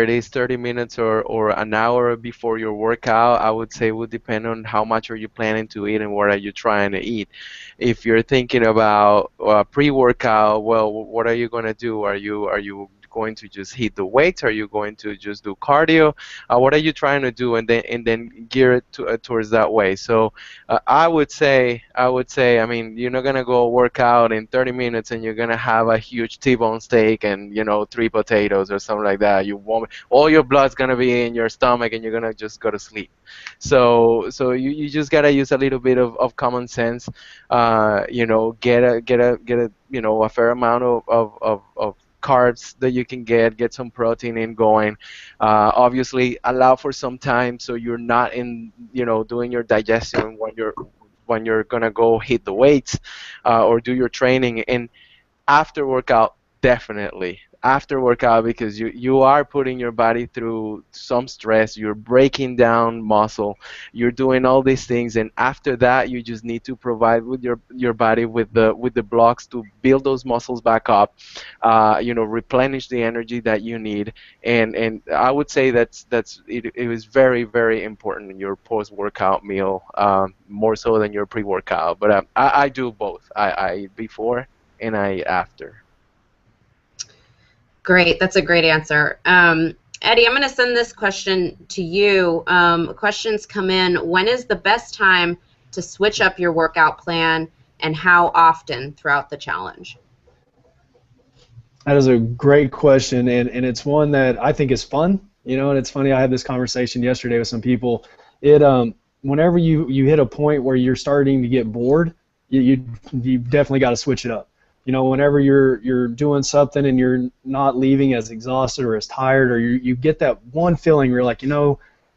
it is 30 minutes or an hour before your workout, I would say would depend on how much are you planning to eat and what are you trying to eat. If you're thinking about pre-workout, well, what are you going to do? Are you going to just hit the weights? Are you going to just do cardio? What are you trying to do, and then gear it towards that way? So I would say, I mean, you're not gonna go work out in 30 minutes and you're gonna have a huge T-bone steak and 3 potatoes or something like that. You won't. All your blood's gonna be in your stomach, and you're gonna just go to sleep. So you just gotta use a little bit of common sense. Get a fair amount of carbs that you can get some protein in going. Obviously, allow for some time so you're not doing your digestion when you're gonna go hit the weights or do your training. And after workout, definitely after workout, because you are putting your body through some stress, you're breaking down muscle, you're doing all these things, and after that you just need to provide with your body with the blocks to build those muscles back up, replenish the energy that you need. And I would say it was very, very important in your post-workout meal, more so than your pre-workout. But I do both. I eat before and I eat after. Great, that's a great answer. Eddie, I'm going to send this question to you. Questions come in. When is the best time to switch up your workout plan and how often throughout the challenge? That is a great question, and it's one that I think is fun. And it's funny. I had this conversation yesterday with some people. Whenever you hit a point where you're starting to get bored, you definitely got to switch it up. Whenever you're doing something and you're not leaving as exhausted or as tired, or you get that one feeling where you're like,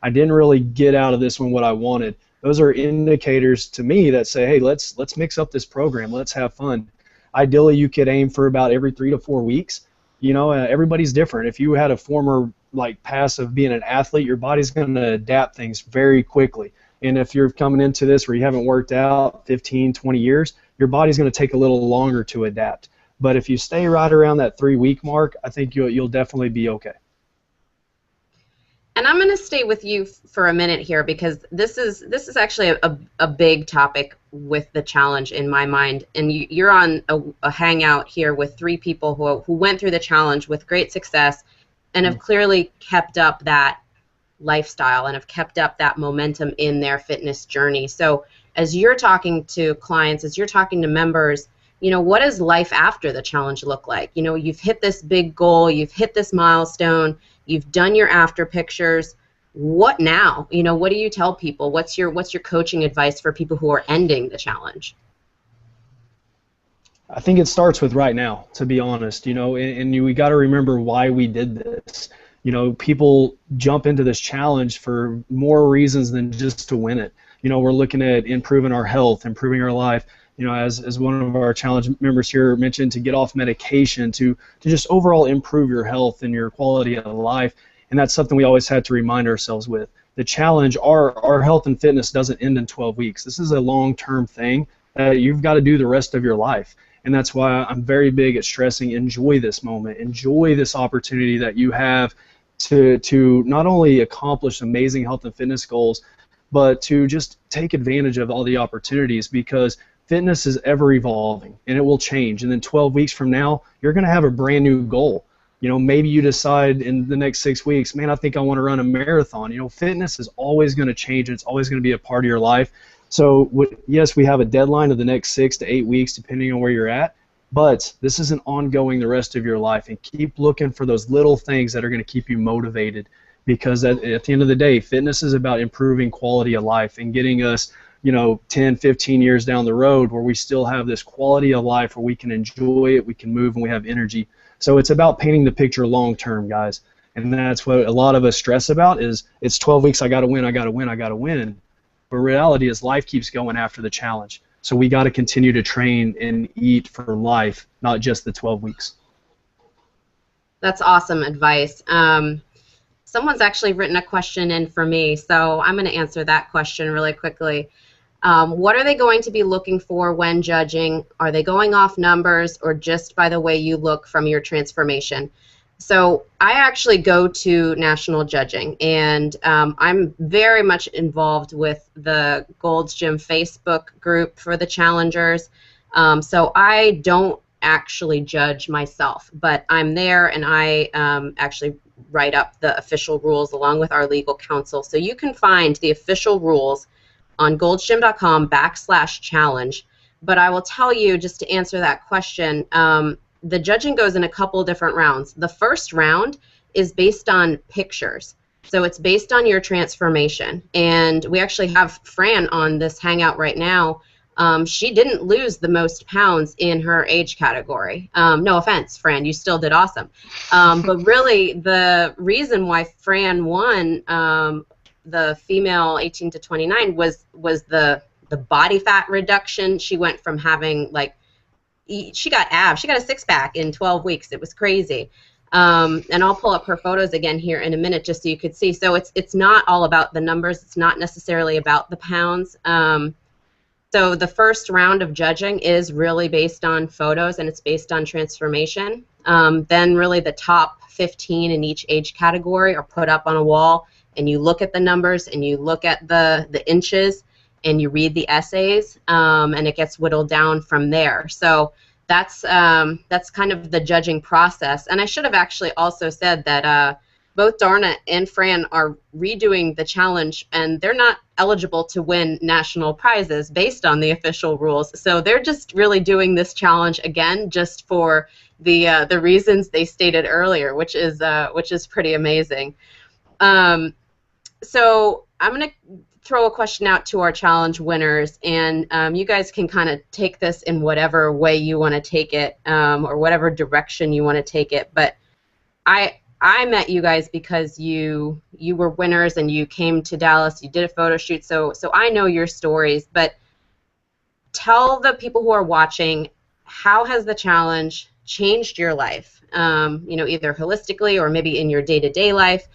I didn't really get out of this one what I wanted. Those are indicators to me that say, hey, let's mix up this program. Let's have fun. Ideally, you could aim for about every 3 to 4 weeks. Everybody's different. If you had a former past of being an athlete, your body's going to adapt things very quickly. And if you're coming into this where you haven't worked out 15, 20 years, your body's going to take a little longer to adapt. But if you stay right around that 3-week mark, I think you'll definitely be okay. And I'm going to stay with you for a minute here, because this is actually a big topic with the challenge in my mind. And you're on a hangout here with 3 people who went through the challenge with great success and have clearly kept up that lifestyle and have kept up that momentum in their fitness journey. So as you're talking to clients, as you're talking to members, what does life after the challenge look like? You've hit this big goal, you've hit this milestone, you've done your after pictures. What now? What do you tell people? What's your coaching advice for people who are ending the challenge? I think it starts with right now, to be honest, and we got to remember why we did this. People jump into this challenge for more reasons than just to win it. We're looking at improving our health, improving our life. As one of our challenge members here mentioned, to get off medication, to just overall improve your health and your quality of life. And that's something we always had to remind ourselves with. The challenge, our health and fitness doesn't end in 12 weeks. This is a long-term thing that you've got to do the rest of your life. And that's why I'm very big at stressing, enjoy this moment, enjoy this opportunity that you have to not only accomplish amazing health and fitness goals, but to just take advantage of all the opportunities, because fitness is ever evolving and it will change. And then 12 weeks from now, you're going to have a brand new goal. Maybe you decide in the next 6 weeks, man, I think I want to run a marathon. Fitness is always going to change, and it's always going to be a part of your life. So yes, we have a deadline of the next 6 to 8 weeks, depending on where you're at. But this is an ongoing the rest of your life, and keep looking for those little things that are going to keep you motivated, because at the end of the day, fitness is about improving quality of life and getting us 10, 15 years down the road where we still have this quality of life where we can enjoy it, we can move, and we have energy. So it's about painting the picture long term, guys. And that's what a lot of us stress about is it's 12 weeks, I got to win, I got to win, I got to win. But reality is life keeps going after the challenge. So we got to continue to train and eat for life, not just the 12 weeks. That's awesome advice. Someone's actually written a question in for me, so I'm going to answer that question really quickly. What are they going to be looking for when judging? Are they going off numbers or just by the way you look from your transformation? So I actually go to national judging, and I'm very much involved with the Gold's Gym Facebook group for the challengers. So I don't actually judge myself, but I'm there, and I actually write up the official rules along with our legal counsel. So you can find the official rules on goldsgym.com/challenge. But I will tell you, just to answer that question, the judging goes in a couple different rounds. The first round is based on pictures. So it's based on your transformation. And we actually have Fran on this hangout right now. She didn't lose the most pounds in her age category. No offense, Fran, you still did awesome. But really, the reason why Fran won the female 18 to 29 was the body fat reduction. She went from having she got abs. She got a six-pack in 12 weeks. It was crazy. And I'll pull up her photos again here in a minute just so you could see. So it's not all about the numbers. It's not necessarily about the pounds. So the first round of judging is really based on photos, and it's based on transformation. Then really the top 15 in each age category are put up on a wall, and you look at the numbers, and you look at the inches, and you read the essays, and it gets whittled down from there. So that's kind of the judging process. And I should have actually also said that both Darna and Fran are redoing the challenge, and they're not eligible to win national prizes based on the official rules. So they're just really doing this challenge again just for the reasons they stated earlier, which is pretty amazing. So I'm going to throw a question out to our challenge winners, and you guys can kind of take this in whatever way you want to take it, or whatever direction you want to take it. But I met you guys because you were winners and you came to Dallas. You did a photo shoot, so I know your stories. But tell the people who are watching, how has the challenge changed your life? Either holistically or maybe in your day-to-day life.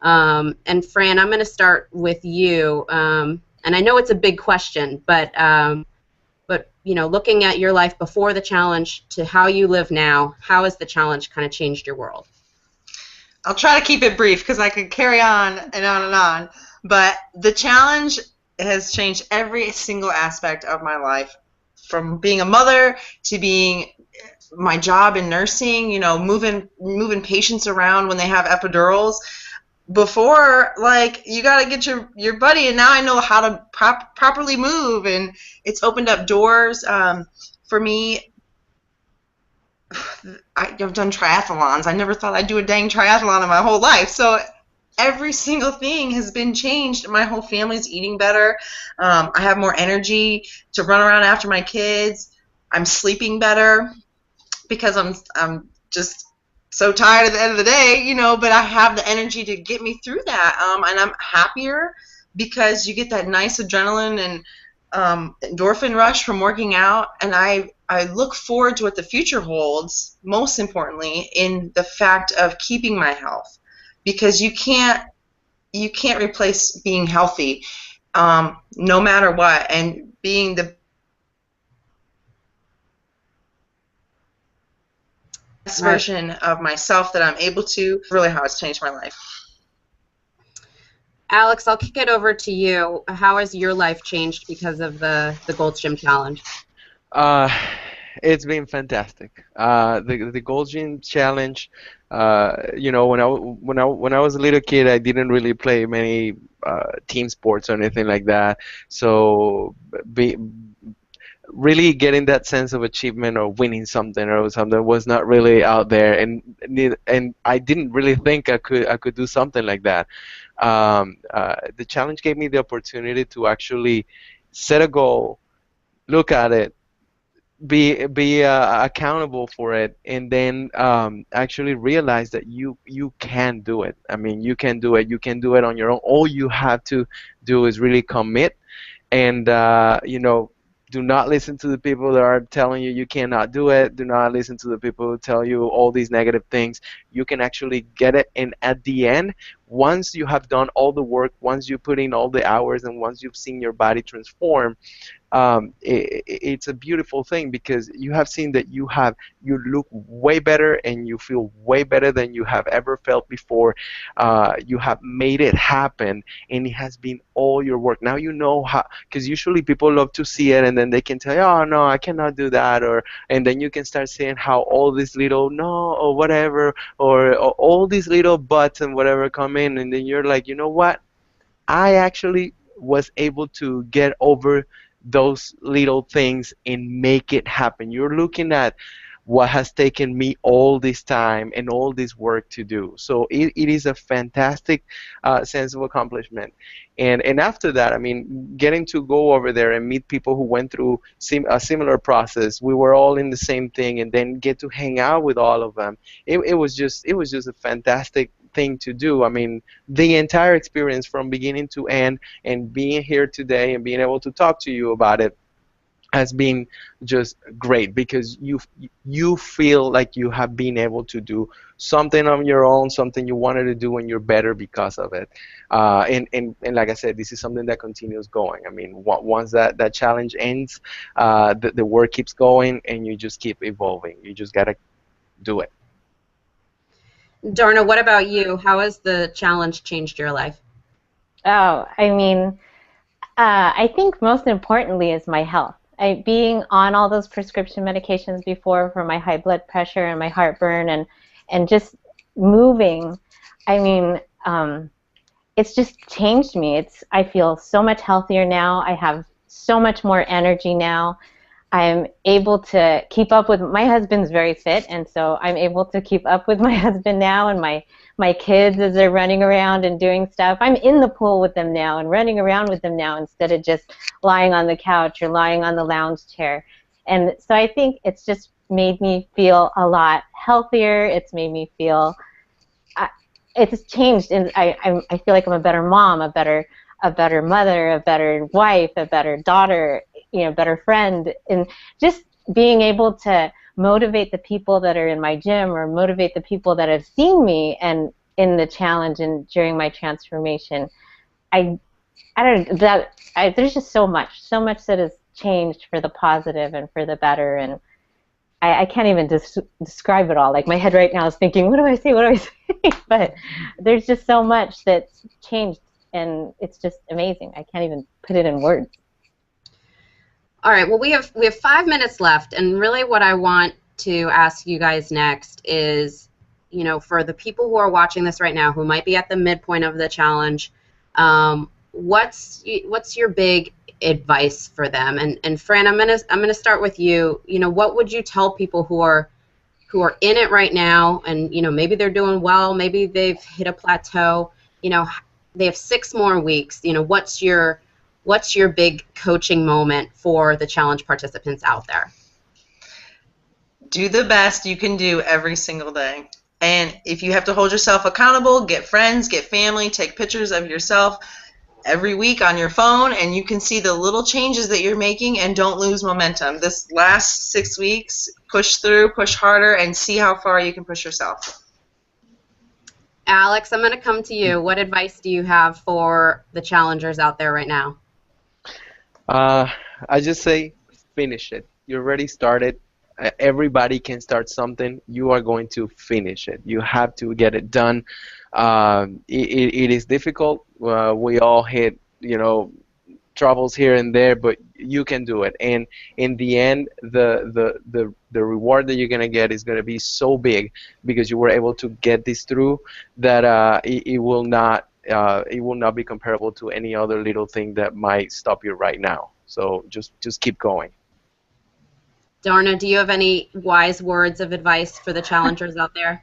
And Fran, I'm going to start with you. And I know it's a big question, but looking at your life before the challenge to how you live now, how has the challenge kind of changed your world? I'll try to keep it brief because I could carry on and on and on. But the challenge has changed every single aspect of my life, from being a mother to being my job in nursing. Moving patients around when they have epidurals. Before, you got to get your buddy, and now I know how to properly move, and it's opened up doors for me. I've done triathlons. I never thought I'd do a dang triathlon in my whole life. So every single thing has been changed. My whole family's eating better. I have more energy to run around after my kids. I'm sleeping better because I'm just so tired at the end of the day, but I have the energy to get me through that. And I'm happier because you get that nice adrenaline and endorphin rush from working out. And I look forward to what the future holds, most importantly, in the fact of keeping my health, because you can't replace being healthy, no matter what, and being the best version of myself that I'm able to. Really, how it's changed my life. Alex, I'll kick it over to you. How has your life changed because of the Gold's Gym Challenge? It's been fantastic. The Gold Gym Challenge. When I was a little kid, I didn't really play many team sports or anything like that. So really getting that sense of achievement or winning something or something was not really out there, and I didn't really think I could do something like that. The challenge gave me the opportunity to actually set a goal, look at it, be accountable for it, and then actually realize that you can do it. I mean, you can do it. You can do it on your own. All you have to do is really commit, and do not listen to the people that are telling you cannot do it. Do not listen to the people who tell you all these negative things. You can actually get it, and at the end, once you have done all the work, once you put in all the hours, and once you've seen your body transform, it's a beautiful thing, because you have seen that you look way better and you feel way better than you have ever felt before. You have made it happen, and it has been all your work. Now you know how, because usually people love to see it and then they can tell you, oh no, I cannot do that, and then you can start saying how all these little no or whatever, or all these little buts and whatever come in, and then you're like, you know what, I actually was able to get over those little things and make it happen. You're looking at what has taken me all this time and all this work to do. So it is a fantastic sense of accomplishment. And after that, I mean, getting to go over there and meet people who went through a similar process, we were all in the same thing, and then get to hang out with all of them. It was just a fantastic thing to do. I mean, the entire experience from beginning to end, and being here today and being able to talk to you about it has been just great, because you feel like you have been able to do something on your own, something you wanted to do, and you're better because of it. And like I said, this is something that continues going. I mean, once that challenge ends, the work keeps going, and you just keep evolving. You just gotta do it. Darna, what about you? How has the challenge changed your life? Oh, I mean, I think most importantly is my health. Being on all those prescription medications before for my high blood pressure and my heartburn, and just moving I mean, it's just changed me. I feel so much healthier now. I have so much more energy now. I'm able to keep up with, my husband's very fit, and so I'm able to keep up with my husband now and my kids as they're running around and doing stuff. I'm in the pool with them now and running around with them now instead of just lying on the couch or lying on the lounge chair. And so I think it's just made me feel a lot healthier. It's made me feel, it's changed, and I feel like I'm a better mom, a better mother, a better wife, a better daughter, better friend, and just being able to motivate the people that are in my gym or motivate the people that have seen me and in the challenge and during my transformation. I don't there's just so much that has changed for the positive and for the better, and I can't even describe it all. Like, my head right now is thinking, what do I say? But there's just so much that's changed, and it's just amazing. I can't even put it in words. All right, well, we have 5 minutes left, and really what I want to ask you guys next is, for the people who are watching this right now who might be at the midpoint of the challenge, what's your big advice for them? And Fran, I'm gonna start with you. What would you tell people who are in it right now, and maybe they're doing well, maybe they've hit a plateau, they have 6 more weeks. What's your big coaching moment for the challenge participants out there? Do the best you can do every single day. And if you have to hold yourself accountable, get friends, get family, take pictures of yourself every week on your phone, and you can see the little changes that you're making, and don't lose momentum. This last 6 weeks, push through, push harder, and see how far you can push yourself. Alex, I'm going to come to you. What advice do you have for the challengers out there right now? I just say finish it. You already started. Everybody can start something. You are going to finish it. You have to get it done. It is difficult. We all hit, troubles here and there, but you can do it. And in the end, the reward that you're gonna get is gonna be so big because you were able to get this through that it will not be comparable to any other little thing that might stop you right now. So just keep going. Darna, do you have any wise words of advice for the challengers out there?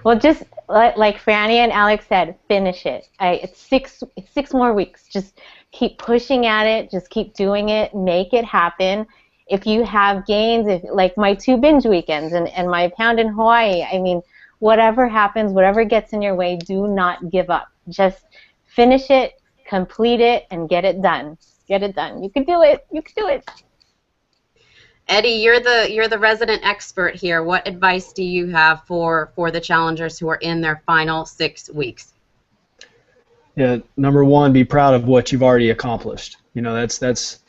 Well, just like Franny and Alex said, finish it. It's 6 more weeks. Just keep pushing at it. Just keep doing it. Make it happen. If you have gains, like my 2 binge weekends and my pound in Hawaii, I mean, whatever happens, whatever gets in your way, do not give up. Just finish it, complete it, and get it done. Get it done. You can do it. You can do it. Eddie, you're the resident expert here. What advice do you have for the challengers who are in their final 6 weeks? Yeah, number one, be proud of what you've already accomplished. That's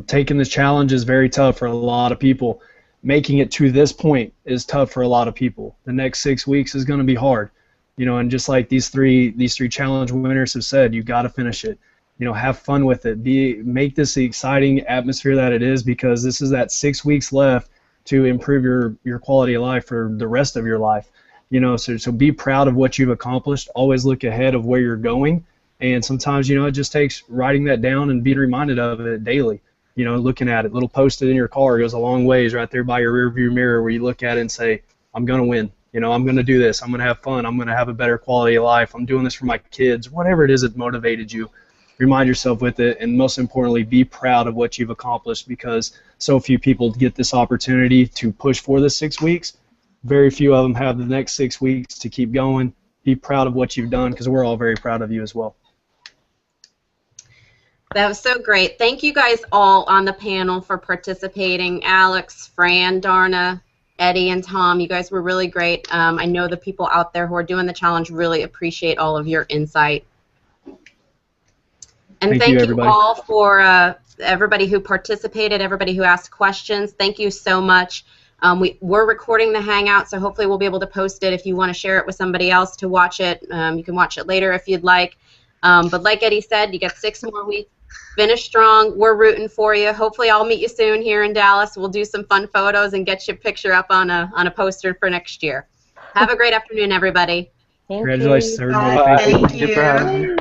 taking this challenge is very tough for a lot of people. Making it to this point is tough for a lot of people. The next 6 weeks is going to be hard. And just like these three challenge winners have said, you've got to finish it. Have fun with it. Make this the exciting atmosphere that it is, because this is that 6 weeks left to improve your quality of life for the rest of your life. So be proud of what you've accomplished. Always look ahead of where you're going, and sometimes it just takes writing that down and being reminded of it daily. Looking at it, little post-it in your car goes a long ways right there by your rearview mirror, where you look at it and say, I'm gonna win. I'm gonna do this. I'm gonna have fun. I'm gonna have a better quality of life. I'm doing this for my kids. Whatever it is that motivated you. Remind yourself with it, and most importantly, be proud of what you've accomplished, because so few people get this opportunity to push for the 6 weeks. Very few of them have the next 6 weeks to keep going. Be proud of what you've done, because we're all very proud of you as well. That was so great. Thank you guys all on the panel for participating. Alex, Fran, Darna, Eddie, and Tom, you guys were really great. I know the people out there who are doing the challenge really appreciate all of your insight. And thank you all for everybody who participated, everybody who asked questions. Thank you so much. We're recording the Hangout, so hopefully we'll be able to post it. If you want to share it with somebody else to watch it, you can watch it later if you'd like. But like Eddie said, you got 6 more weeks. Finish strong. We're rooting for you. Hopefully I'll meet you soon here in Dallas. We'll do some fun photos and get your picture up on a poster for next year. Have a great afternoon, everybody. Thank Congratulations, you. everybody. Bye. Thank you. Thank Thank you for having me. you.